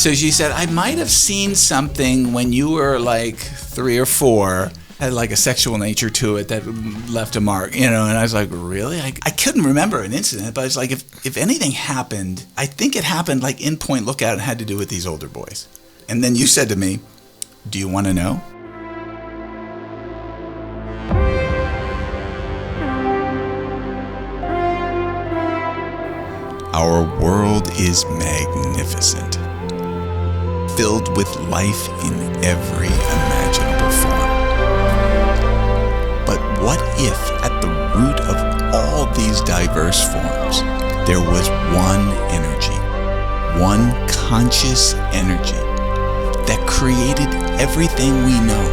So she said, I might have seen something when you were like 3 or 4, had like a sexual nature to it that left a mark, and I was like, really? I couldn't remember an incident, but it's like, if anything happened, I think it happened like in Point Lookout and had to do with these older boys. And then you said to me, do you want to know? Our world is magnificent, filled with life in every imaginable form. But what if at the root of all these diverse forms, there was one energy, one conscious energy that created everything we know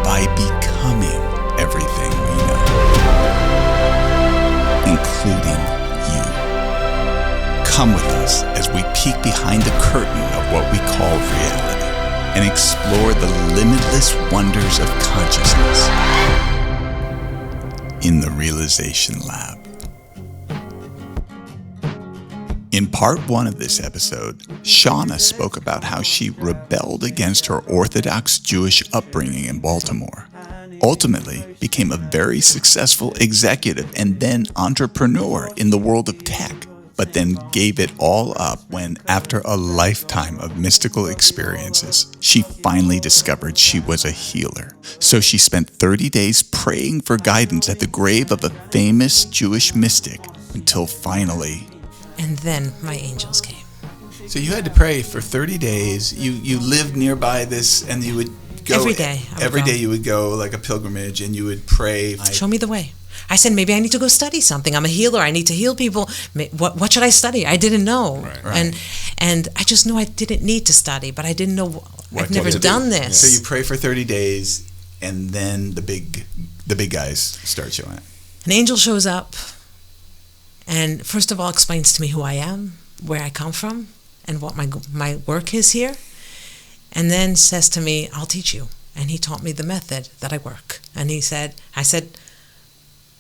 by becoming everything we know, including you. Come with us as we peek behind the curtain of what we call reality and explore the limitless wonders of consciousness in the Realization Lab. In part 1 of this episode, Shana spoke about how she rebelled against her Orthodox Jewish upbringing in Baltimore, ultimately became a very successful executive and then entrepreneur in the world of tech, but then gave it all up when, after a lifetime of mystical experiences, she finally discovered she was a healer. So she spent 30 days praying for guidance at the grave of a famous Jewish mystic until finally... And then my angels came. So you had to pray for 30 days. You lived nearby this, and you would go... Every day. Every day you would go like a pilgrimage, and you would pray. Show me the way. I said, maybe I need to go study something. I'm a healer. I need to heal people. What should I study? I didn't know. Right. And I just knew I didn't need to study, but I didn't know. I've never done this. So you pray for 30 days, and then the big guys start showing up. An angel shows up, and first of all explains to me who I am, where I come from, and what my work is here. And then says to me, I'll teach you. And he taught me the method that I work. And I said,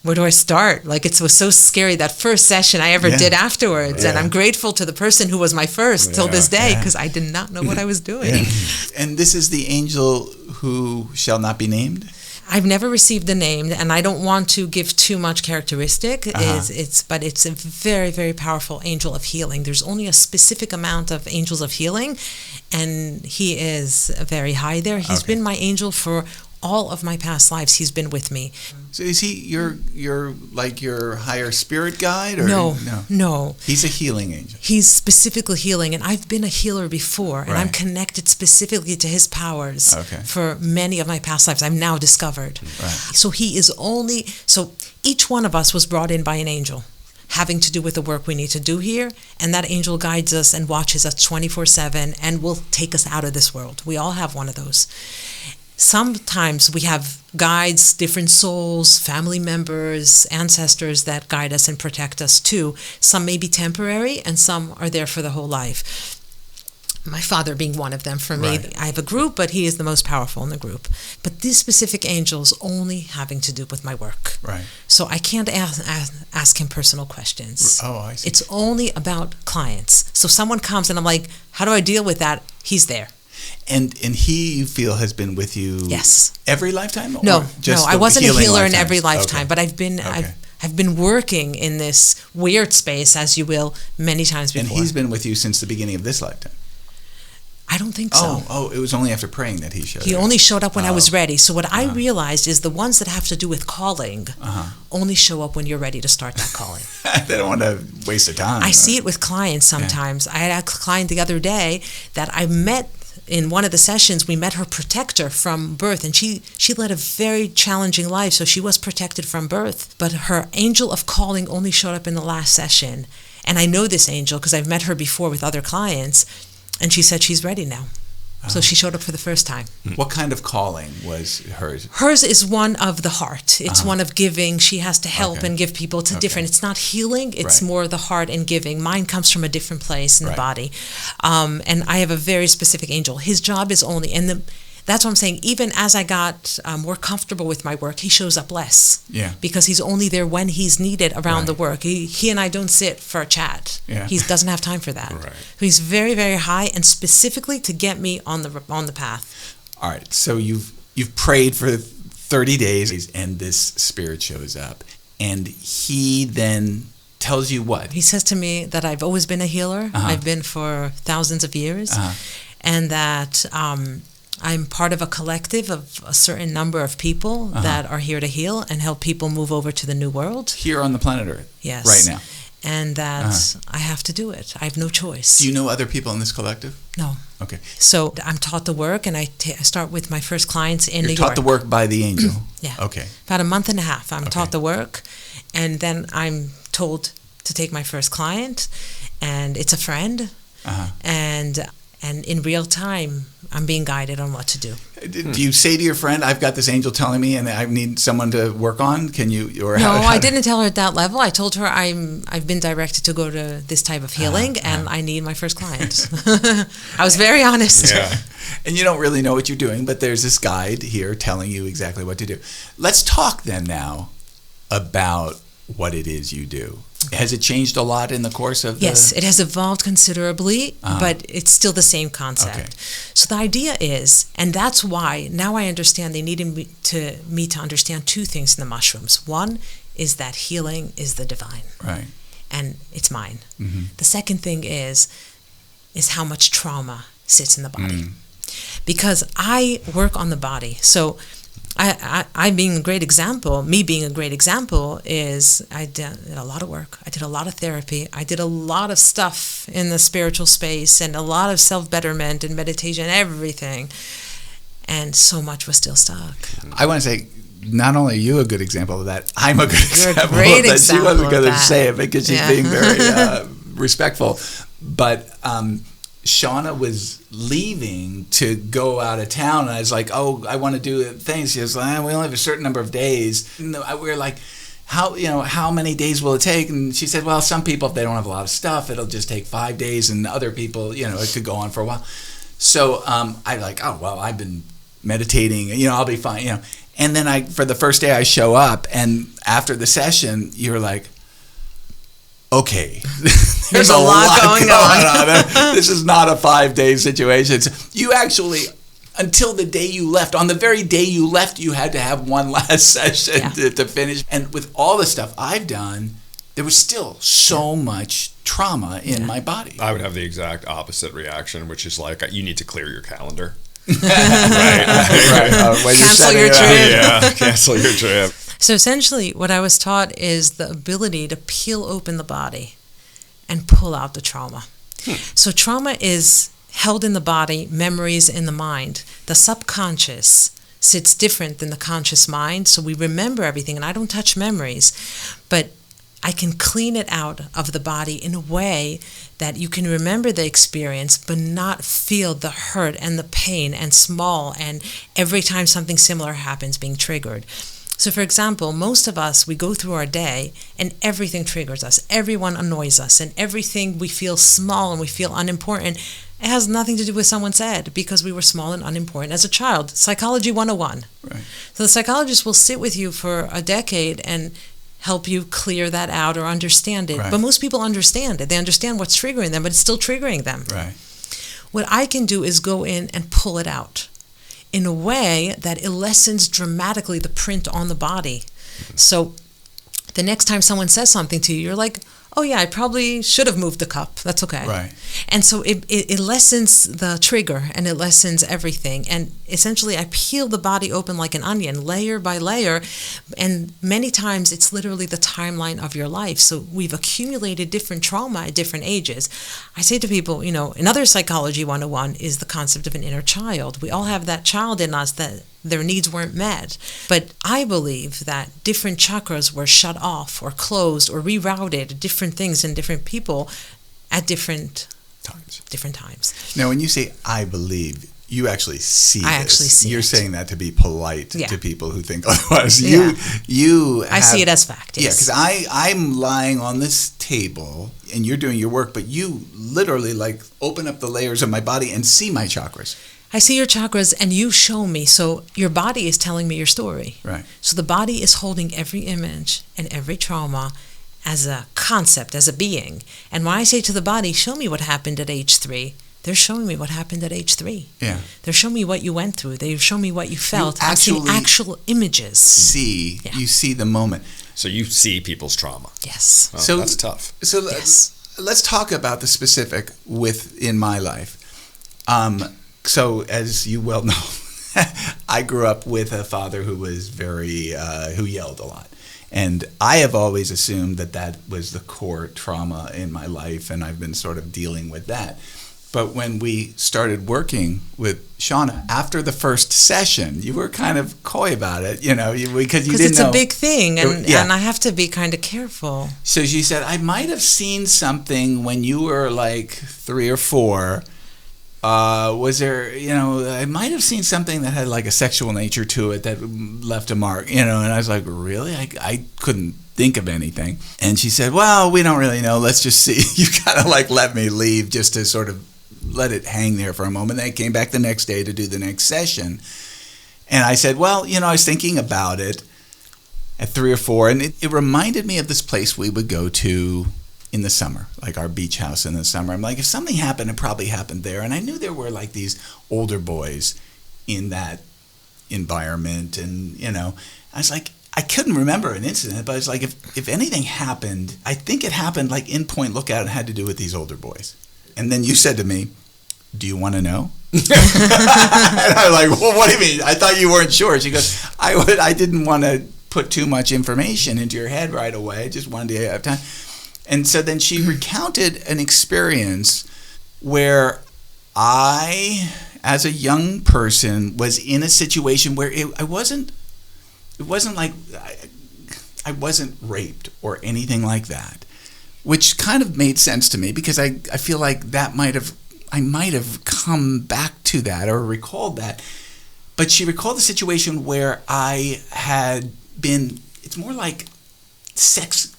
where do I start? Like, it was so scary, that first session I ever did afterwards. And I'm grateful to the person who was my first till this day, because I did not know what I was doing. And this is the angel who shall not be named? I've never received the name, and I don't want to give too much characteristic. But it's a very, very powerful angel of healing. There's only a specific amount of angels of healing, and he is very high there. He's been my angel for all of my past lives. He's been with me. So is he your higher spirit guide? Or No. He's a healing angel. He's specifically healing, and I've been a healer before, and I'm connected specifically to his powers for many of my past lives. I've now discovered. So he is so each one of us was brought in by an angel, having to do with the work we need to do here, and that angel guides us and watches us 24/7 and will take us out of this world. We all have one of those. Sometimes we have guides, different souls, family members, ancestors that guide us and protect us too. Some may be temporary, and some are there for the whole life. My father being one of them for me. I have a group, but he is the most powerful in the group. But these specific angels only having to do with my work. So I can't ask him personal questions. I see. It's only about clients. So someone comes and I'm like, how do I deal with that? He's there. And he, you feel, has been with you every lifetime? No, I wasn't a healer in every lifetime, but I've been working in this weird space, as you will, many times before. And he's been with you since the beginning of this lifetime? I don't think so. It was only after praying that he showed up. He only showed up when I was ready. So what I realized is the ones that have to do with calling only show up when you're ready to start that calling. They don't want to waste their time. I see it with clients sometimes. I had a client the other day that I met in one of the sessions. We met her protector from birth, and she led a very challenging life, so she was protected from birth. But her angel of calling only showed up in the last session. And I know this angel because I've met her before with other clients, and she said she's ready now. So she showed up for the first time. What kind of calling was hers? Hers is one of the heart. It's one of giving. She has to help and give people. It's different. It's not healing. It's more the heart and giving. Mine comes from a different place in the body. And I have a very specific angel. His job is only, and that's what I'm saying. Even as I got more comfortable with my work, he shows up less. Yeah. Because he's only there when he's needed around the work. He and I don't sit for a chat. Yeah. He doesn't have time for that. Right. So he's very, very high, and specifically to get me on the path. All right. So you've prayed for 30 days, and this spirit shows up, and he then tells you what? He says to me that I've always been a healer. I've been for thousands of years, and that I'm part of a collective of a certain number of people that are here to heal and help people move over to the new world. Here on the planet Earth. Yes. Right now. And that I have to do it. I have no choice. Do you know other people in this collective? No. Okay. So I'm taught the work, and I start with my first clients in New York. You're taught the work by the angel? Yeah. Okay. About a month and a half, I'm taught the work, and then I'm told to take my first client, and it's a friend, and in real time, I'm being guided on what to do. Do you say to your friend, I've got this angel telling me and I need someone to work on? Can you? Or no, I didn't tell her at that level. I told her I've been directed to go to this type of healing and I need my first client. I was very honest. Yeah. And you don't really know what you're doing, but there's this guide here telling you exactly what to do. Let's talk then now about what it is you do. Has it changed a lot in the course of Yes, it has evolved considerably, but it's still the same concept. Okay. So the idea is, and that's why now I understand they needed me to understand two things in the mushrooms. One is that healing is the divine. Right. And it's mine. Mm-hmm. The second thing is how much trauma sits in the body. Because I work on the body. So I being a great example, me being a great example is I did a lot of work. I did a lot of therapy. I did a lot of stuff in the spiritual space and a lot of self-betterment and meditation, everything. And so much was still stuck. I want to say, not only are you a good example of that, I'm a good example of great that. example She wasn't going to of that. say it because she's being very respectful. But Shana was leaving to go out of town, and I was like, "Oh, I want to do things." She was like, "We only have a certain number of days." And we were like, "How many days will it take?" And she said, "Well, some people, if they don't have a lot of stuff, it'll just take 5 days, and other people, it could go on for a while." So I like, "Oh, well, I've been meditating, I'll be fine, And then for the first day, I show up, and after the session, you're like, okay, there's a lot going on. This is not a 5-day situation. You actually, until the day you left, on the very day you left, you had to have one last session to finish. And with all the stuff I've done, there was still so much trauma in my body. I would have the exact opposite reaction, which is like, you need to clear your calendar. Right. Cancel your trip. Yeah, cancel your trip. So essentially, what I was taught is the ability to peel open the body and pull out the trauma. So trauma is held in the body, memories in the mind. The subconscious sits different than the conscious mind, so we remember everything, and I don't touch memories, but I can clean it out of the body in a way that you can remember the experience but not feel the hurt and the pain and small and every time something similar happens being triggered. So for example, most of us, we go through our day and everything triggers us. Everyone annoys us and everything we feel small and we feel unimportant. It has nothing to do with someone said because we were small and unimportant as a child. Psychology 101. Right. So the psychologist will sit with you for a decade and help you clear that out or understand it. Right. But most people understand it. They understand what's triggering them, but it's still triggering them. Right. What I can do is go in and pull it out in a way that it lessens dramatically the print on the body. So the next time someone says something to you, you're like, oh yeah, I probably should have moved the cup. That's okay. Right. And so it lessens the trigger and it lessens everything. And essentially I peel the body open like an onion, layer by layer. And many times it's literally the timeline of your life. So we've accumulated different trauma at different ages. I say to people, another psychology 101 is the concept of an inner child. We all have that child in us that their needs weren't met. But I believe that different chakras were shut off or closed or rerouted, different things in different people at different times. Now, when you say I believe, you actually see this. I actually see You're it. saying that to be polite to people who think otherwise. Yeah. I see it as fact, yes. Yeah, because I'm lying on this table and you're doing your work, but you literally open up the layers of my body and see my chakras. I see your chakras and you show me. So your body is telling me your story. Right. So the body is holding every image and every trauma as a concept, as a being. And when I say to the body, show me what happened at age 3, they're showing me what happened at age 3. Yeah. They're showing me what you went through. They're showing me what you felt. You I'm seeing actual images. You see the moment. So you see people's trauma. Yes. Oh, So that's tough. So Yes. let's talk about the specific within my life. So as you well know, I grew up with a father who was who yelled a lot. And I have always assumed that was the core trauma in my life, and I've been sort of dealing with that. But when we started working with Shana, after the first session, you were kind of coy about it, because you didn't know. Because it's a big thing, and I have to be kind of careful. So she said, I might have seen something when you were like 3 or 4. Was there, I might have seen something that had like a sexual nature to it that left a mark, and I was like, really? I couldn't think of anything. And she said, well, we don't really know. Let's just see. You kind of like let me leave just to sort of let it hang there for a moment. Then I came back the next day to do the next session. And I said, well, I was thinking about it at 3 or 4, and it reminded me of this place we would go to in the summer, like our beach house in the summer. I'm like, if something happened, it probably happened there. And I knew there were like these older boys in that environment. And, I was like, I couldn't remember an incident, but it's like, if anything happened, I think it happened like in Point Lookout and had to do with these older boys. And then you said to me, do you want to know? And I'm like, well, what do you mean? I thought you weren't sure. She goes, I didn't want to put too much information into your head right away. I just wanted to have time. And so then she recounted an experience where I, as a young person, was in a situation where I wasn't raped or anything like that, which kind of made sense to me because I feel like I might have come back to that or recalled that. But she recalled the situation where I had been, it's more like sex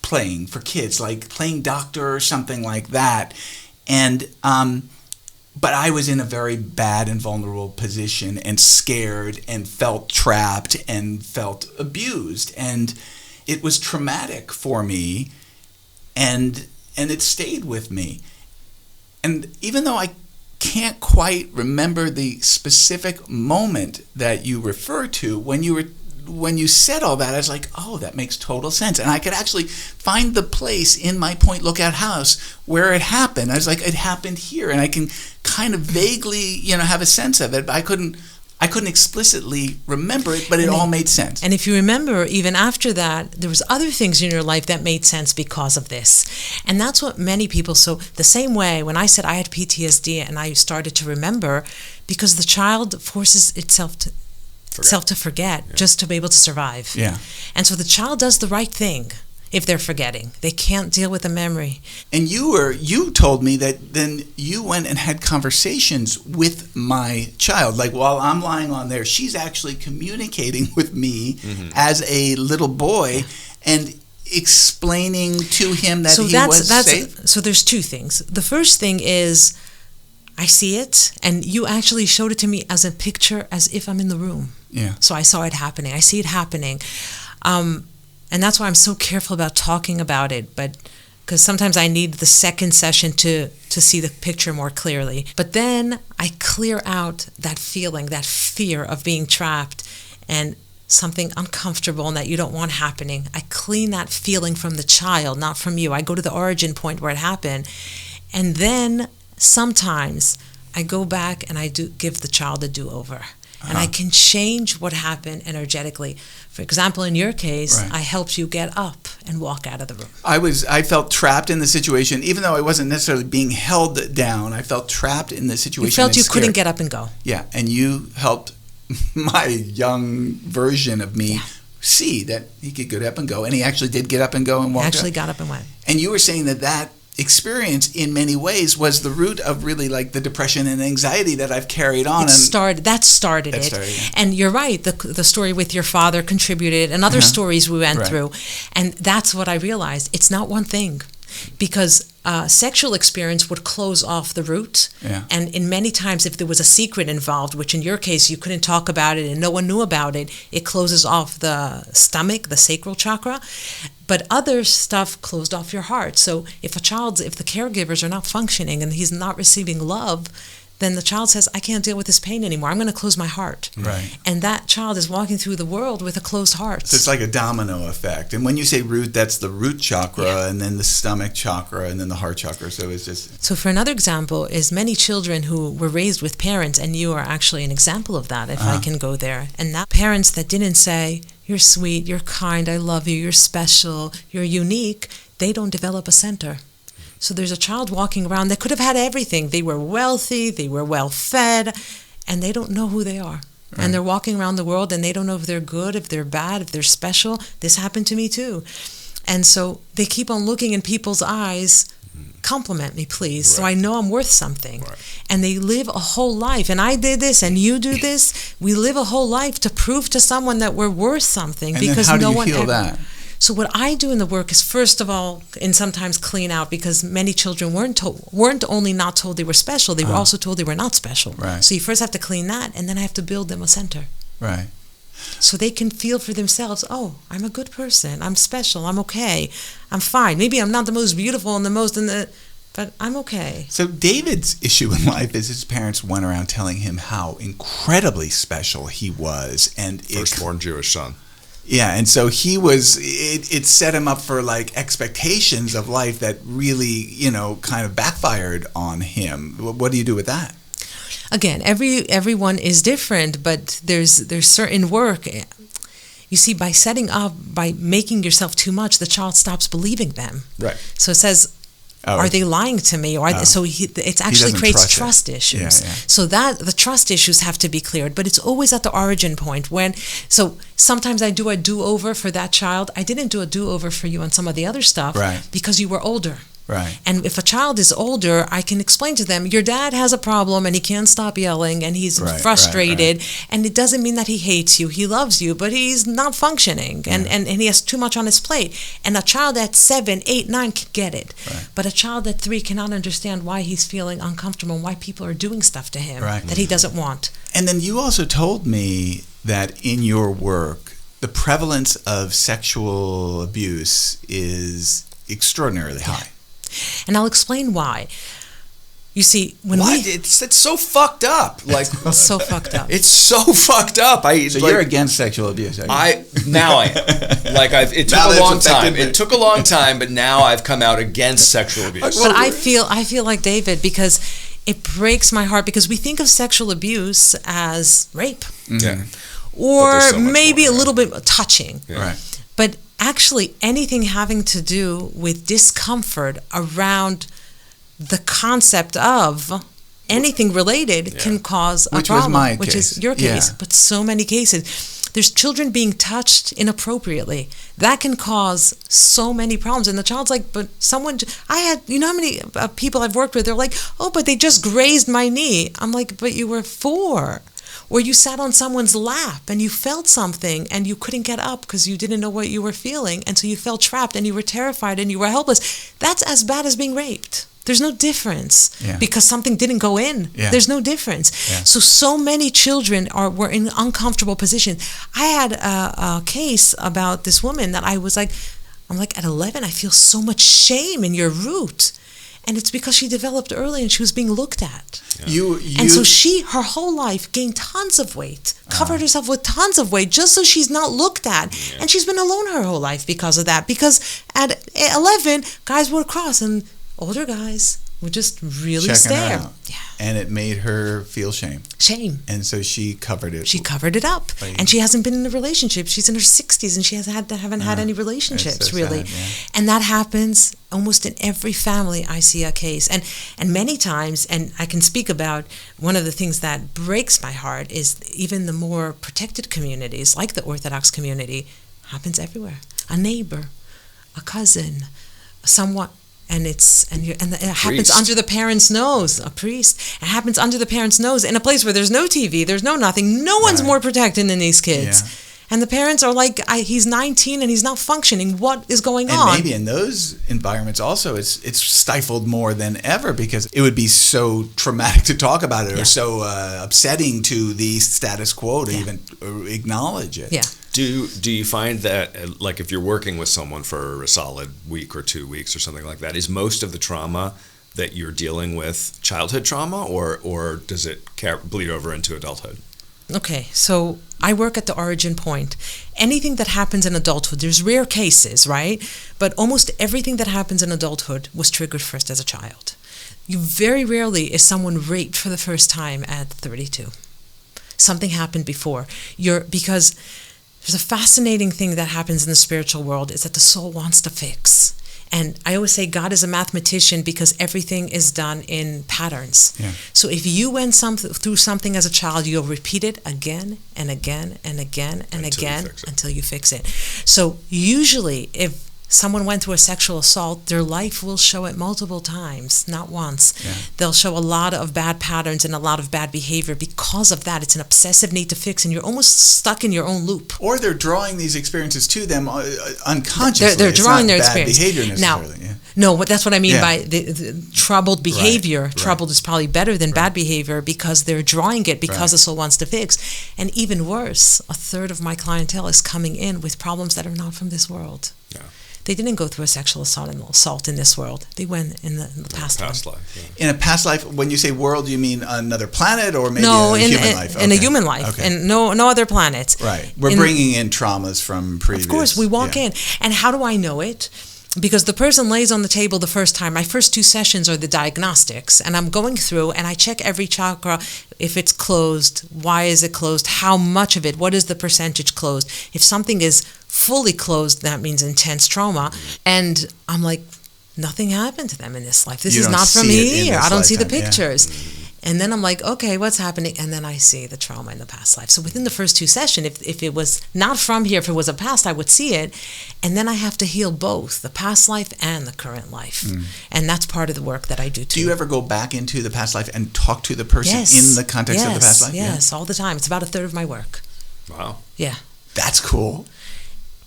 playing for kids, like playing doctor or something like that. And but I was in a very bad and vulnerable position and scared and felt trapped and felt abused. And it was traumatic for me, and it stayed with me. And even though I can't quite remember the specific moment that you refer to, when you said all that, I was like, oh, that makes total sense. And I could actually find the place in my Point Lookout house where it happened. I was like, it happened here. And I can kind of vaguely, have a sense of it, but I couldn't explicitly remember it, but it all made sense. And if you remember, even after that, there was other things in your life that made sense because of this. And that's what many people, so the same way when I said I had PTSD and I started to remember, because the child forces itself to forget just to be able to survive. Yeah. And so the child does the right thing if they're forgetting. They can't deal with the memory. And you told me that then you went and had conversations with my child. Like while I'm lying on there, she's actually communicating with me as a little boy and explaining to him that he was safe. So there's two things. The first thing is I see it, and you actually showed it to me as a picture, as if I'm in the room. Yeah. So I saw it happening. I see it happening. And that's why I'm so careful about talking about it, but because sometimes I need the second session to see the picture more clearly. But then I clear out that feeling, that fear of being trapped and something uncomfortable and that you don't want happening. I clean that feeling from the child, not from you. I go to the origin point where it happened. And then sometimes I go back and I give the child a do-over. And I can change what happened energetically. For example, in your case, I helped you get up and walk out of the room. I felt trapped in the situation, even though I wasn't necessarily being held down. I felt trapped in the situation. You felt you couldn't get up and go. Yeah, and you helped my young version of me see that he could get up and go, and he actually did get up and go and walk. Actually got up and went. And you were saying that experience in many ways was the root of really like the depression and anxiety that I've carried on. That started it. And you're right, the story with your father contributed and other stories we went through. And that's what I realized. It's not one thing. because sexual experience would close off the root. Yeah. And in many times, if there was a secret involved, which in your case you couldn't talk about it and no one knew about it, it closes off the stomach, the sacral chakra. But other stuff closed off your heart. So if the caregivers are not functioning and he's not receiving love, then the child says, I can't deal with this pain anymore. I'm going to close my heart. Right. And that child is walking through the world with a closed heart. So it's like a domino effect. And when you say root, that's the root chakra, and then the stomach chakra, and then the heart chakra. So it's just... So for another example is many children who were raised with parents, and you are actually an example of that, if I can go there. And that parents that didn't say, you're sweet, you're kind, I love you, you're special, you're unique, they don't develop a center. So there's a child walking around that could have had everything. They were wealthy, they were well fed, and they don't know who they are. Right. And they're walking around the world and they don't know if they're good, if they're bad, if they're special. This happened to me too. And so they keep on looking in people's eyes, compliment me please, so I know I'm worth something. Right. And they live a whole life, and I did this and you do this. We live a whole life to prove to someone that we're worth something. And because then how no do one you heal ever, that? So what I do in the work is, first of all, and sometimes clean out, because many children weren't only not told they were special, they were also told they were not special. Right. So you first have to clean that, and then I have to build them a center. Right. So they can feel for themselves, oh, I'm a good person, I'm special, I'm okay, I'm fine. Maybe I'm not the most beautiful and but I'm okay. So David's issue in life is his parents went around telling him how incredibly special he was, and firstborn Jewish son. Yeah, and so he was, it set him up for like expectations of life that really, kind of backfired on him. What do you do with that? Again, everyone is different, but there's certain work. You see, by making yourself too much, the child stops believing them. Right. So it says, are they lying to me? Or so it actually creates trust issues. Yeah. So that the trust issues have to be cleared, but it's always at the origin point. So sometimes I do a do-over for that child. I didn't do a do-over for you on some of the other stuff, because you were older. Right. And if a child is older, I can explain to them, your dad has a problem and he can't stop yelling and he's frustrated. And it doesn't mean that he hates you. He loves you, but he's not functioning and he has too much on his plate. And a child at 7, 8, 9 can get it. Right. But a child at 3 cannot understand why he's feeling uncomfortable and why people are doing stuff to him that he doesn't want. And then you also told me that in your work, the prevalence of sexual abuse is extraordinarily high. And I'll explain why. You see, it's so fucked up. Like it's so fucked up. It's so fucked up. You're against sexual abuse. Now I am. It took a long time. It took a long time, but now I've come out against sexual abuse. But I feel like David, because it breaks my heart, because we think of sexual abuse as rape. Mm-hmm. Or so maybe a little bit touching. Yeah. Right. But actually, anything having to do with discomfort around the concept of anything related can cause a problem, which is your case, but so many cases. There's children being touched inappropriately. That can cause so many problems. And the child's like, but someone, how many people I've worked with, they're like, oh, but they just grazed my knee. I'm like, but you were 4. Or you sat on someone's lap and you felt something and you couldn't get up because you didn't know what you were feeling. And so you felt trapped and you were terrified and you were helpless. That's as bad as being raped. There's no difference because something didn't go in. Yeah. There's no difference. Yeah. So many children were in uncomfortable positions. I had a case about this woman that I'm like, at 11, I feel so much shame in your root. And it's because she developed early and she was being looked at. Yeah. And so her whole life gained tons of weight, covered herself with tons of weight just so she's not looked at. Yeah. And she's been alone her whole life because of that. Because at 11, guys would cross and older guys would just really stare. Yeah. And it made her feel shame. And so she covered it. She covered it up. And she hasn't been in a relationship. She's in her 60s and she haven't had any relationships so really. Sad, And that happens almost in every family. I see a case. And many times, and I can speak about one of the things that breaks my heart is even the more protected communities, like the Orthodox community, happens everywhere. A neighbor, a cousin, someone. And it happens under the parents' nose. A priest. It happens under the parents' nose in a place where there's no TV, there's no nothing. No one's more protected than these kids. And the parents are like, he's 19 and he's not functioning. What is going on? And maybe in those environments also, it's stifled more than ever because it would be so traumatic to talk about it or so upsetting to the status quo to even acknowledge it. Yeah. Do you find that, like, if you're working with someone for a solid week or 2 weeks or something like that, is most of the trauma that you're dealing with childhood trauma, or does it bleed over into adulthood? Okay, so I work at the origin point. Anything that happens in adulthood, there's rare cases, right? But almost everything that happens in adulthood was triggered first as a child. Very rarely is someone raped for the first time at 32. Something happened before. Because there's a fascinating thing that happens in the spiritual world is that the soul wants to fix. And I always say God is a mathematician because everything is done in patterns. Yeah. So if you went through something as a child, you'll repeat it again and again and again and again until you fix it. So usually if someone went through a sexual assault, their life will show it multiple times, not once. Yeah. They'll show a lot of bad patterns and a lot of bad behavior because of that. It's an obsessive need to fix, and you're almost stuck in your own loop. Or they're drawing these experiences to them unconsciously. They're drawing their experience. Behavior necessarily. Now, no, that's what I mean by the troubled behavior. Right. Troubled is probably better than bad behavior because they're drawing it because the soul wants to fix. And even worse, a third of my clientele is coming in with problems that are not from this world. Yeah. They didn't go through a sexual assault in this world. They went in the past life. Yeah. In a past life, when you say world, you mean another planet or maybe a human life? In a human life, and no other planet. Right. We're bringing in traumas from previous. Of course, we walk in. And how do I know it? Because the person lays on the table the first time. My first 2 sessions are the diagnostics, and I'm going through and I check every chakra, if it's closed, why is it closed, how much of it, what is the percentage closed. If something is fully closed, that means intense trauma. And I'm like, nothing happened to them in this life. This is not from here. I don't see the pictures. Yeah. And then I'm like, okay, what's happening? And then I see the trauma in the past life. So within the first 2 sessions, if it was not from here, if it was a past, I would see it. And then I have to heal both the past life and the current life. And that's part of the work that I do too. Do you ever go back into the past life and talk to the person in the context of the past life? Yes, all the time. It's about a third of my work. Wow. Yeah. That's cool.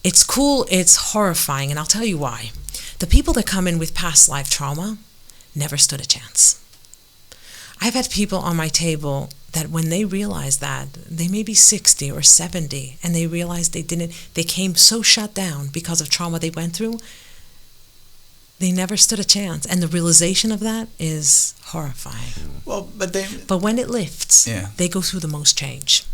It's cool. It's horrifying. And I'll tell you why. The people that come in with past life trauma never stood a chance. I've had people on my table that when they realize that, they may be 60 or 70, and they realize they came so shut down because of trauma they went through, they never stood a chance. And the realization of that is horrifying. Well, but when it lifts, they go through the most change.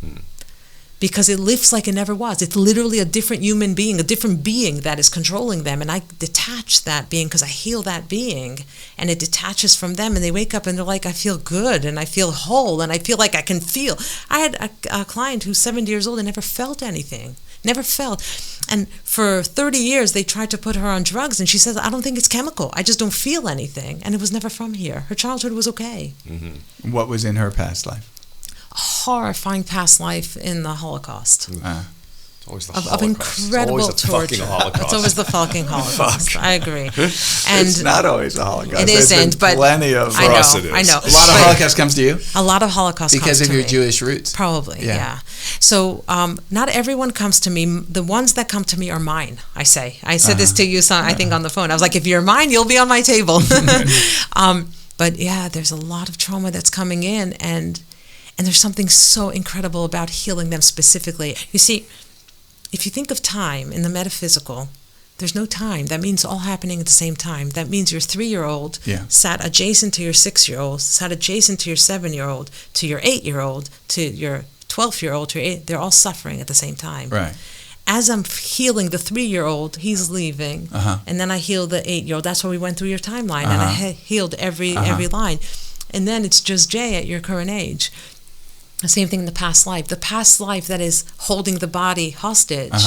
Because it lifts like it never was. It's literally a different human being, a different being that is controlling them. And I detach that being because I heal that being. And it detaches from them. And they wake up and they're like, I feel good. And I feel whole. And I feel like I can feel. I had a client who's 70 years old and never felt anything. Never felt. And for 30 years, they tried to put her on drugs. And she says, I don't think it's chemical. I just don't feel anything. And it was never from here. Her childhood was okay. Mm-hmm. What was in her past life? Horrifying past life in the Holocaust. It's always the Holocaust. Of incredible torture. It's always the fucking Holocaust. I agree. And it's not always the Holocaust. It isn't, but plenty of. I know. A lot of Holocaust comes to you. A lot of Holocaust because comes to of your me. Jewish roots. Probably, yeah. So not everyone comes to me. The ones that come to me are mine. I say. I said this to you, I think, on the phone. I was like, if you're mine, you'll be on my table. But yeah, there's a lot of trauma that's coming in, and there's something so incredible about healing them specifically. You see, if you think of time in the metaphysical, there's no time. That means all happening at the same time. That means your 3-year-old sat adjacent to your 6-year-old, sat adjacent to your 7-year-old, to your 8-year-old, to your 12-year-old, they're all suffering at the same time. Right. As I'm healing the 3-year-old, he's leaving, and then I heal the 8-year-old. That's why we went through your timeline, and I healed every line. And then it's just Jay at your current age. The same thing in the past life. The past life that is holding the body hostage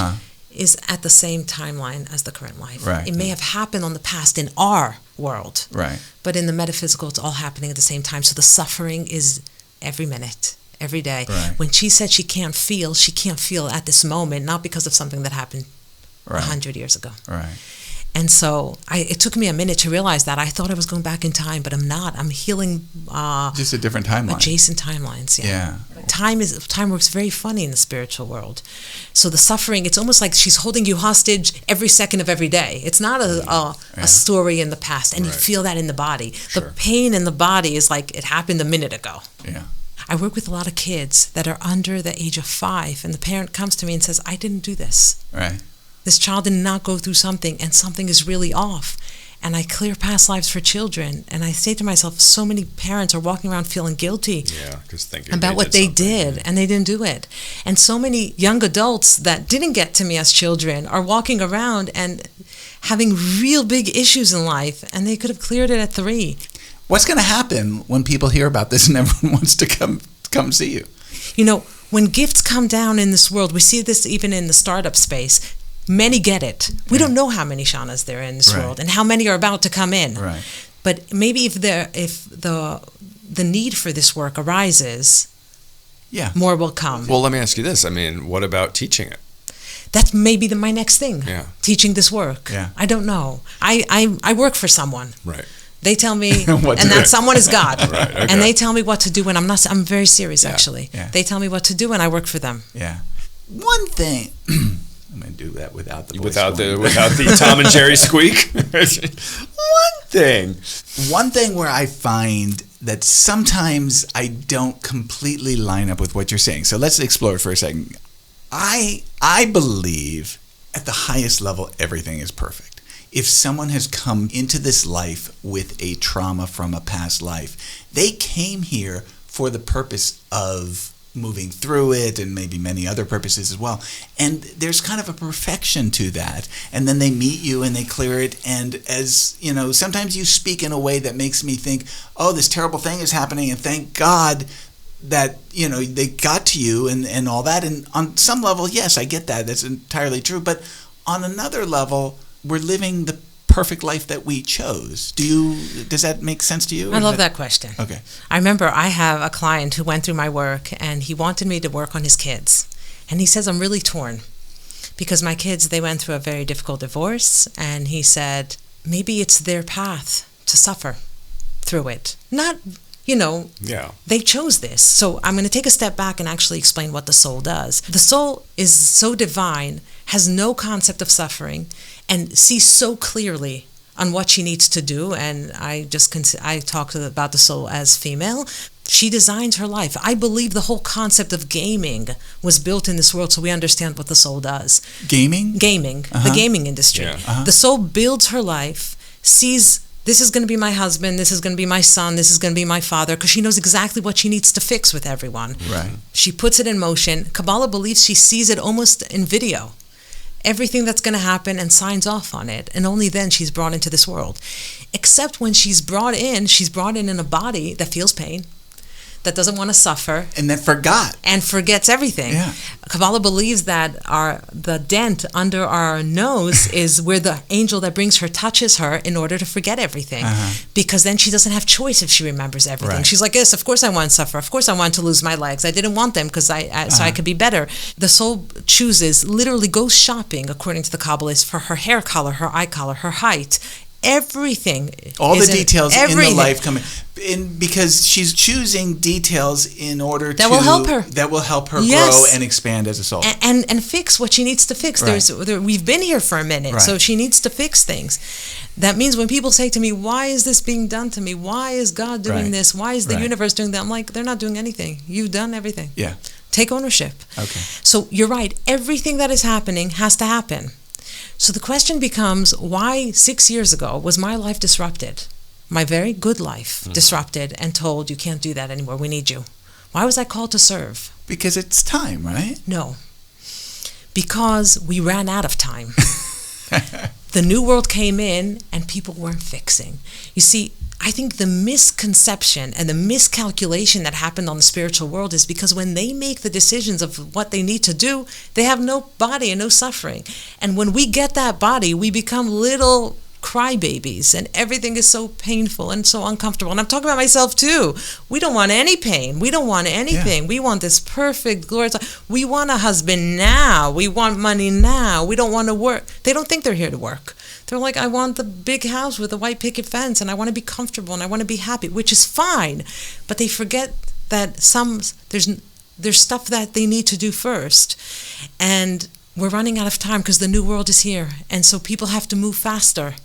is at the same timeline as the current life. Right. It may have happened on the past in our world, but in the metaphysical, it's all happening at the same time. So the suffering is every minute, every day. Right. When she said she can't feel at this moment, not because of something that happened 100 years ago. Right. And so it took me a minute to realize that. I thought I was going back in time, but I'm not. I'm healing just a different timeline. Adjacent timelines, yeah. Time works very funny in the spiritual world. So the suffering, it's almost like she's holding you hostage every second of every day. It's not a story in the past, and you feel that in the body. Sure. The pain in the body is like it happened a minute ago. Yeah. I work with a lot of kids that are under the age of 5, and the parent comes to me and says, I didn't do this. Right. This child did not go through something, and something is really off. And I clear past lives for children, and I say to myself, so many parents are walking around feeling guilty about what they did, and they didn't do it. And so many young adults that didn't get to me as children are walking around and having real big issues in life, and they could have cleared it at 3. What's going to happen when people hear about this and everyone wants to come see you? You know, when gifts come down in this world, we see this even in the startup space. Many get it. We don't know how many Shanas there are in this world and how many are about to come in. Right. But maybe if the need for this work arises, more will come. Well, let me ask you this. I mean, what about teaching it? That's maybe my next thing. Yeah. Teaching this work. Yeah. I don't know. I work for someone. Right. They tell me, and that someone is God. Right, okay. And they tell me what to do, and I'm very serious, actually. Yeah. They tell me what to do, and I work for them. Yeah. One thing, I'm going to do that without the voice. Without the Tom and Jerry squeak. One thing where I find that sometimes I don't completely line up with what you're saying. So let's explore it for a second. I believe at the highest level, everything is perfect. If someone has come into this life with a trauma from a past life, they came here for the purpose of moving through it and maybe many other purposes as well. And there's kind of a perfection to that. And then they meet you and they clear it. And as you know, sometimes you speak in a way that makes me think, oh, this terrible thing is happening, and thank God that, you know, they got to you and all that. And on some level, yes, I get that. That's entirely true. But on another level, we're living the perfect life that we chose. Does that make sense to you? I love that question. Okay. I remember I have a client who went through my work, and he wanted me to work on his kids. And he says, I'm really torn because my kids, they went through a very difficult divorce. And he said, maybe it's their path to suffer through it. Not, they chose this. So I'm going to take a step back and actually explain what the soul does. The soul is so divine, has no concept of suffering, and sees so clearly on what she needs to do. And I talk about the soul as female. She designs her life. I believe the whole concept of gaming was built in this world so we understand what the soul does. Gaming? Gaming. Uh-huh. The gaming industry. Yeah. Uh-huh. The soul builds her life, sees this is going to be my husband, this is going to be my son, this is going to be my father, because she knows exactly what she needs to fix with everyone. Right. She puts it in motion. Kabbalah believes she sees it almost in video. Everything that's going to happen, and signs off on it. And only then she's brought into this world. Except when she's brought in a body that feels pain, that doesn't want to suffer. And that forgot. And forgets everything. Yeah. Kabbalah believes that the dent under our nose is where the angel that brings her touches her in order to forget everything. Uh-huh. Because then she doesn't have choice if she remembers everything. Right. She's like, yes, of course I want to suffer. Of course I want to lose my legs. I didn't want them because so I could be better. The soul chooses, literally goes shopping, according to the Kabbalists, for her hair color, her eye color, her height. Everything. All the details in the life coming in, because she's choosing details in order that will help her. That will help her grow and expand as a soul. And fix what she needs to fix. Right. We've been here for a minute, so she needs to fix things. That means when people say to me, why is this being done to me? Why is God doing this? Why is the universe doing that? I'm like, they're not doing anything. You've done everything. Yeah. Take ownership. Okay. So you're right. Everything that is happening has to happen. So the question becomes, why 6 years ago was my life disrupted? My very good life disrupted and told, you can't do that anymore, we need you. Why was I called to serve? Because it's time, right? No. Because we ran out of time. The new world came in and people weren't fixing. You see, I think the misconception and the miscalculation that happened on the spiritual world is because when they make the decisions of what they need to do, they have no body and no suffering. And when we get that body, we become little crybabies, and everything is so painful and so uncomfortable. And I'm talking about myself too. We don't want any pain. We don't want anything. Yeah. We want this perfect, glorious life. We want a husband now. We want money now. We don't want to work. They don't think they're here to work. They're like, I want the big house with a white picket fence, and I want to be comfortable, and I want to be happy, which is fine. But they forget that there's stuff that they need to do first. And we're running out of time because the new world is here. And so people have to move faster.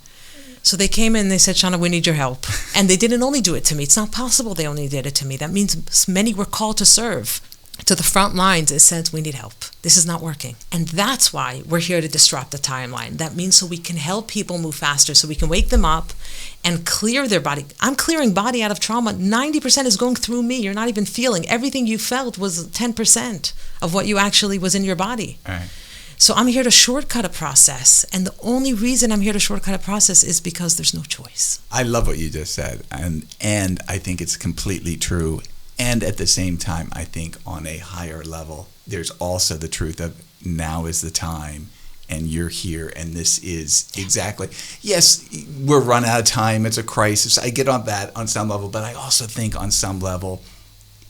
So they came in and they said, Shana, we need your help. And they didn't only do it to me. It's not possible they only did it to me. That means many were called to serve. To the front lines, it says, we need help. This is not working. And that's why we're here to disrupt the timeline. That means so we can help people move faster, so we can wake them up and clear their body. I'm clearing body out of trauma. 90% is going through me. You're not even feeling. Everything you felt was 10% of what you actually was in your body. All right. So I'm here to shortcut a process. And the only reason I'm here to shortcut a process is because there's no choice. I love what you just said. And I think it's completely true. And at the same time, I think on a higher level, there's also the truth of now is the time, and you're here, and this is exactly. Yes, we're running out of time. It's a crisis. I get on that on some level, but I also think on some level,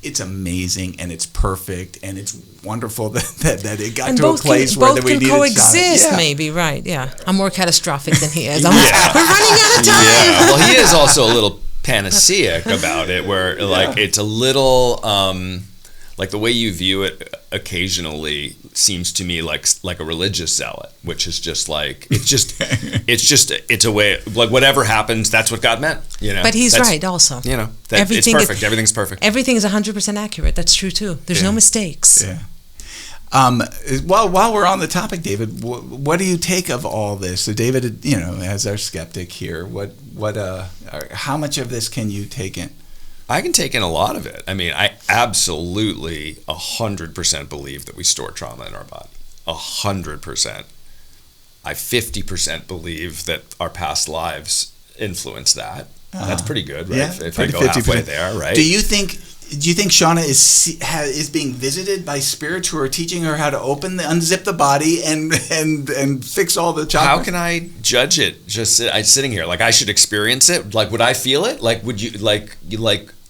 it's amazing and it's perfect and it's wonderful that it got to a place where we needed coexist. Yeah. Maybe right. Yeah, I'm more catastrophic than he is. We're running out of time. Yeah. Well, he is also a little panaceic about it, where like it's a little like the way you view it occasionally seems to me like a religious zealot, which is just like it's a way, like whatever happens, that's what God meant, you know. But he's right also, you know, that it's perfect. Everything's perfect. Everything is 100% accurate. That's true too. There's no mistakes. Yeah. While we're on the topic, David, what do you take of all this? So, David, you know, as our skeptic here, how much of this can you take in? I can take in a lot of it. I mean, I absolutely 100% believe that we store trauma in our body. 100%. I 50% believe that our past lives influence that. That's pretty good, right? Yeah, if I go 50%. Halfway there, right? Do you think Shana is being visited by spirits who are teaching her how to unzip the body and fix all the chakras? How can I judge it? Just sitting here, like I should experience it. Like, would I feel it? Like, would you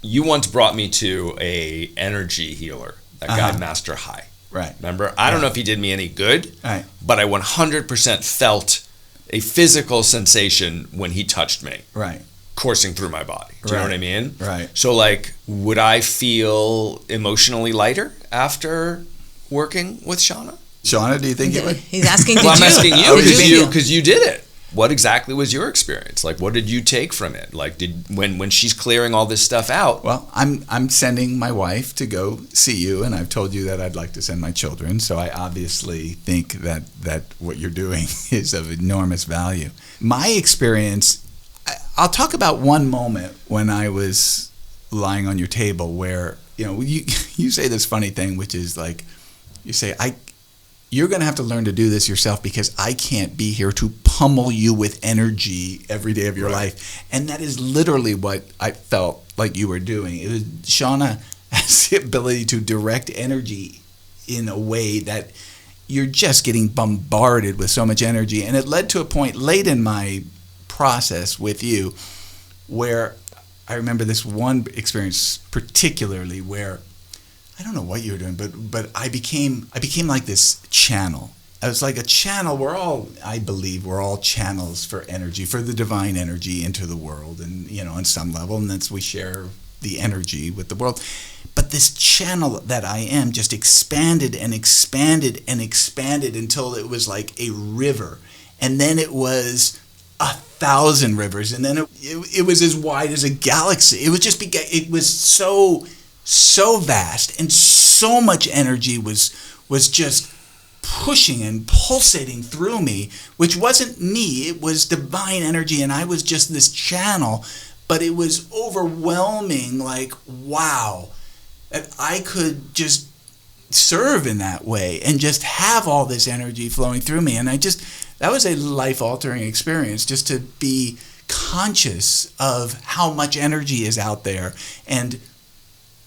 you once brought me to a energy healer, that guy Master High. Right. Remember? I don't know if he did me any good, right, but I 100% felt a physical sensation when he touched me. Right. Coursing through my body. Do you know what I mean? Right. So, like, would I feel emotionally lighter after working with Shana? Shana, do you think you would? He's asking, well, I'm asking you because you did it. What exactly was your experience? Like, what did you take from it? Like, when she's clearing all this stuff out? Well, I'm sending my wife to go see you, and I've told you that I'd like to send my children. So I obviously think that what you're doing is of enormous value. My experience, I'll talk about one moment when I was lying on your table where, you know, you say this funny thing, which is like, you say, you're going to have to learn to do this yourself because I can't be here to pummel you with energy every day of your life. And that is literally what I felt like you were doing. It was, Shana has the ability to direct energy in a way that you're just getting bombarded with so much energy. And it led to a point late in my process with you where I remember this one experience particularly where I don't know what you were doing, but I became like this channel. I was like a channel. I believe we're all channels for energy, for the divine energy into the world, and you know, on some level, and that's we share the energy with the world. But this channel that I am just expanded and expanded and expanded until it was like a river, and then it was 1,000 rivers, and then it was as wide as a galaxy. It was just it was so vast, and so much energy was just pushing and pulsating through me, which wasn't me, it was divine energy, and I was just this channel, but it was overwhelming, like, wow, that I could just serve in that way and just have all this energy flowing through me. And that was a life-altering experience, just to be conscious of how much energy is out there, and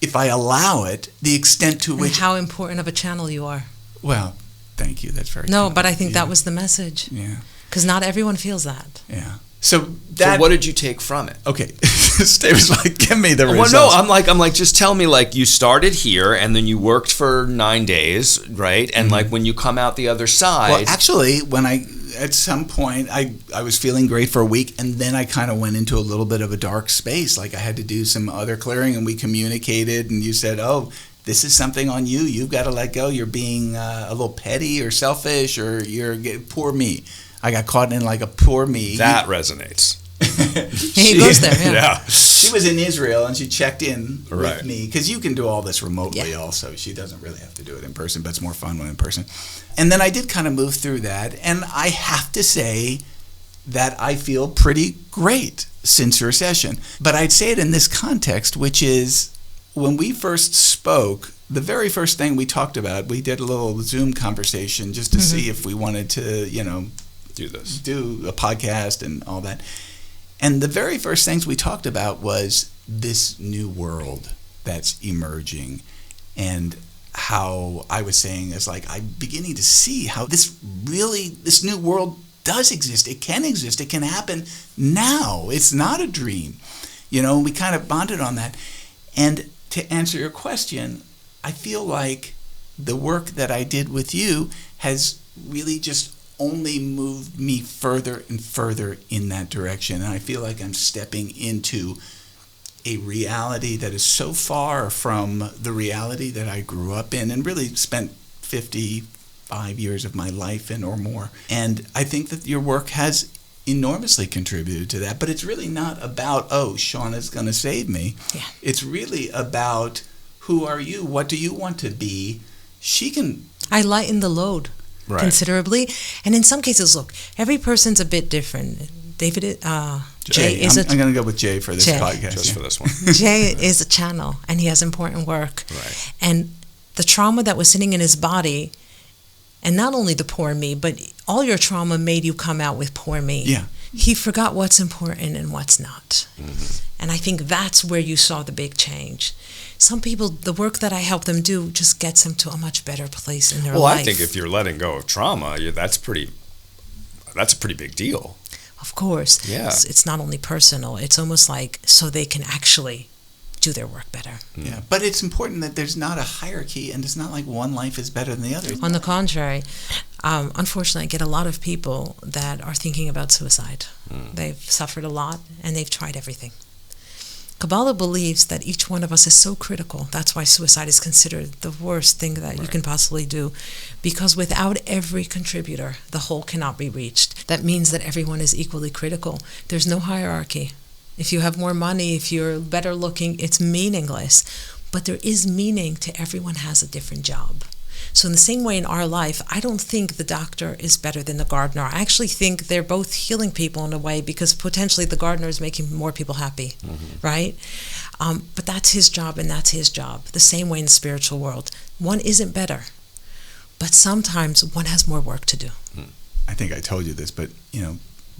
if I allow it, the extent to which... And how important of a channel you are. Well, thank you. That's very No, but I think that was the message. Yeah. Because not everyone feels that. Yeah. So what did you take from it? Okay. David's like, give me the results. Well, no, I'm like, just tell me, like, you started here, and then you worked for 9 days, right? And, like, when you come out the other side... Well, actually, when at some point, I was feeling great for a week, and then I kind of went into a little bit of a dark space. Like I had to do some other clearing, and we communicated, and you said, oh, this is something on you. You've got to let go. You're being a little petty or selfish, or you're poor me. I got caught in like a poor me. That resonates. He goes there, yeah. She was in Israel, and she checked in right. with me, because you can do all this remotely yeah. also. She doesn't really have to do it in person, but it's more fun when in person. And then I did kind of move through that, and I have to say that I feel pretty great since your session. But I'd say it in this context, which is when we first spoke, the very first thing we talked about, we did a little Zoom conversation just to see if we wanted to, do a podcast and all that. And the very first things we talked about was this new world that's emerging, and how I was saying is like, I'm beginning to see how this new world does exist. It can exist. It can happen now. It's not a dream. We kind of bonded on that. And to answer your question, I feel like the work that I did with you has really just only moved me further and further in that direction. And I feel like I'm stepping into a reality that is so far from the reality that I grew up in and really spent 55 years of my life in or more. And I think that your work has enormously contributed to that. But it's really not about, oh, Shana's going to save me. Yeah. It's really about, who are you? What do you want to be? I lighten the load. Right. Considerably, and in some cases, look, every person's a bit different. Jay is I'm going to go with Jay for this podcast. Just for this one. Jay is a channel, and he has important work. Right. And the trauma that was sitting in his body, and not only the poor me, but all your trauma made you come out with poor me. Yeah. He forgot what's important and what's not. Mm-hmm. And I think that's where you saw the big change. Some people, the work that I help them do just gets them to a much better place in their life. Well, I think if you're letting go of trauma, that's a pretty big deal. Of course. Yeah. It's not only personal. It's almost like so they can actually do their work better. Yeah, but it's important that there's not a hierarchy, and it's not like one life is better than the other. On the contrary, unfortunately, I get a lot of people that are thinking about suicide. They've suffered a lot, and they've tried everything. Kabbalah believes that each one of us is so critical. That's why suicide is considered the worst thing that you can possibly do. Because without every contributor, the whole cannot be reached. That means that everyone is equally critical. There's no hierarchy. If you have more money, if you're better looking, it's meaningless. But there is meaning to everyone has a different job. So in the same way in our life, I don't think the doctor is better than the gardener. I actually think they're both healing people in a way, because potentially the gardener is making more people happy, right? But that's his job, and that's his job. The same way in the spiritual world. One isn't better, but sometimes one has more work to do. I think I told you this, but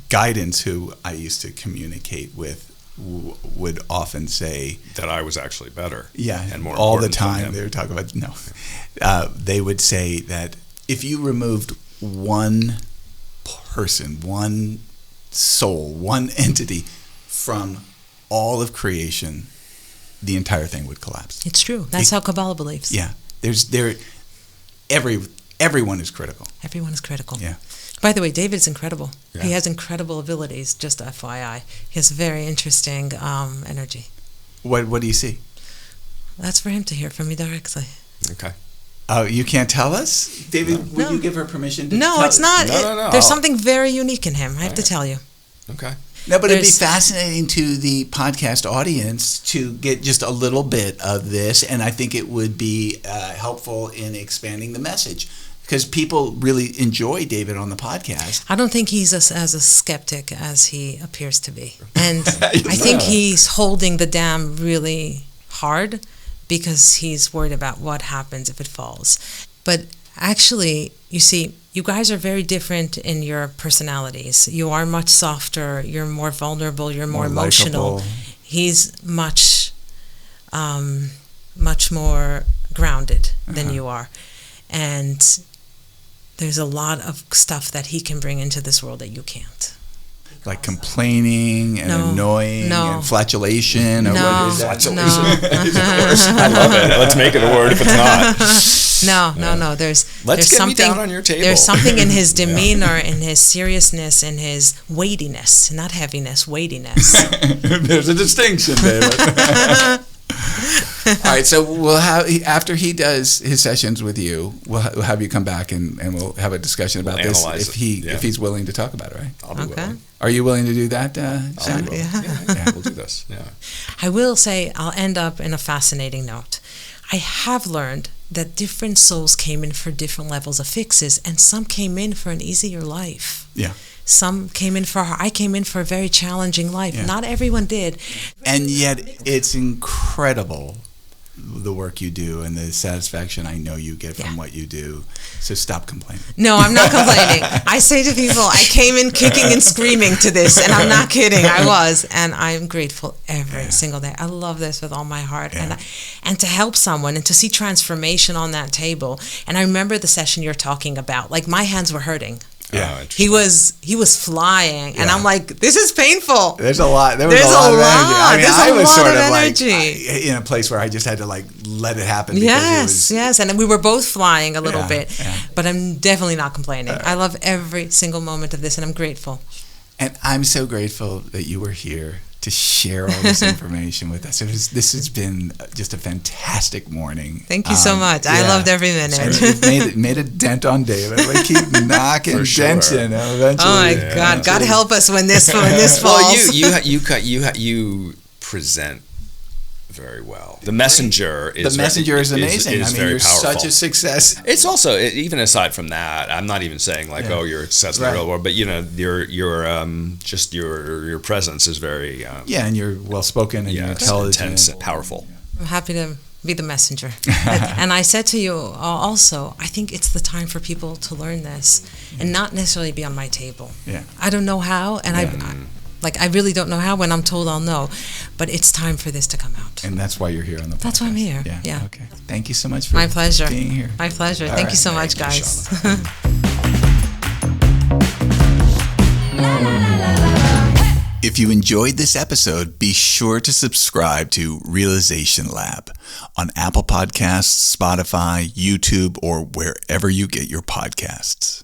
guidance, who I used to communicate with, would often say that I was actually better. Yeah, and more all the important than time him. they were talking about they would say that if you removed one person, one soul, one entity from all of creation, the entire thing would collapse. It's true. That's how Kabbalah believes. Yeah, everyone is critical. Everyone is critical. Yeah. By the way, David's incredible. Yeah. He has incredible abilities, just FYI. He has very interesting energy. What do you see? That's for him to hear from me directly. Okay. Oh, you can't tell us? David, would you give her permission to No, tell it's not. No. There's something very unique in him, I have to tell you. Okay. No, but it'd be fascinating to the podcast audience to get just a little bit of this, and I think it would be helpful in expanding the message, because people really enjoy David on the podcast. I don't think he's as a skeptic as he appears to be. And I think he's holding the dam really hard because he's worried about what happens if it falls. But actually, you see, you guys are very different in your personalities. You are much softer, you're more vulnerable, you're more emotional. Likeable. He's much more grounded than you are. And there's a lot of stuff that he can bring into this world that you can't. Like complaining and annoying and flatulation? Or what is that? I love it. Let's make it a word if it's not. No. Let's there's get something, me down on your table. There's something in his demeanor, in his seriousness, in his weightiness, not heaviness, weightiness. There's a distinction, David. All right, so we'll have, after he does his sessions with you, we'll have you come back and we'll have a discussion about this if he's willing to talk about it, right? I'll be willing. Are you willing to do that, Shana? Yeah, we'll do this. Yeah. I will say I'll end up in a fascinating note. I have learned that different souls came in for different levels of fixes, and some came in for an easier life. Yeah. Some came in I came in for a very challenging life. Yeah. Not everyone did. And yet it's incredible the work you do and the satisfaction I know you get from what you do. So stop complaining. No, I'm not complaining. I say to people, I came in kicking and screaming to this, and I'm not kidding. I was, and I'm grateful every single day. I love this with all my heart, and to help someone and to see transformation on that table. And I remember the session you're talking about. Like, my hands were hurting. Yeah, he was flying, and I'm like, this is painful. There's a lot. There was a lot of energy. I mean, I was sort of like in a place where I just had to like let it happen. Yes, and we were both flying a little bit, but I'm definitely not complaining. I love every single moment of this, and I'm grateful. And I'm so grateful that you were here to share all this information with us. This has been just a fantastic morning. Thank you so much. I loved every minute. And it made a dent on David. We keep knocking dents in eventually. Oh my God! God help us when this falls. Well, you present very well. The messenger is amazing. I mean, very you're powerful. Such a success. It's also, even aside from that, I'm not even saying like, you're a success in the real world, but you know, your presence is very and you're well spoken and you're intelligent, intense, and powerful. I'm happy to be the messenger. And I said to you also, I think it's the time for people to learn this and not necessarily be on my table. Yeah. I don't know how, and I really don't know how. When I'm told, I'll know. But it's time for this to come out. And that's why you're here on the podcast. That's why I'm here. Yeah. Okay. Thank you so much for my pleasure. being here. My pleasure. Thank you so much, guys. If you enjoyed this episode, be sure to subscribe to Realization Lab on Apple Podcasts, Spotify, YouTube, or wherever you get your podcasts.